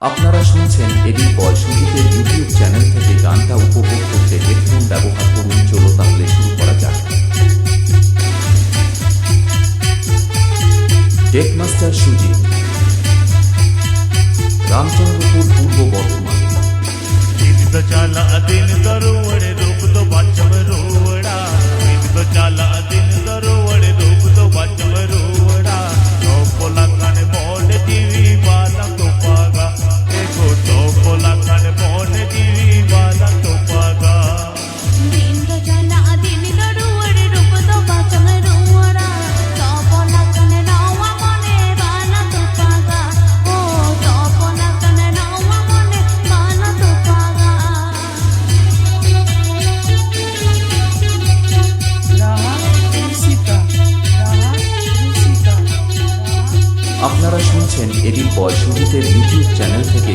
আপনারা শুনছেন এডিট বয় সঙ্গীতের ইউটিউব চ্যানেল থেকে। গানটা উপভোগ করতে হেডফোন ব্যবহার করুন। চলো তাহলে শুরু করা যাক। ডেক মাস্টার সুজিত, রামচন্দ্রপুর, পূর্ব বর্ধমান। चाला दिन दरोवड़े रूप तो बचम रोवड़ा तो चाला दिन दरोवड़े रूप तो बचम रोवड़ा तो पोला कन मोन जीवी बाला तो पागा देखो तो पोला कन मोन जीवी बाला तो पागा दिन तो चाला दिन दरोवड़े रूप तो बचम रोवड़ा तो पोला कन नावा मने बाला तो पागा ओ तो पोला कन नावा मने बाला तो पागा। আপনারা শুনছেন এডিট বয় সঙ্গীতের ইউটিউব চ্যানেল থেকে।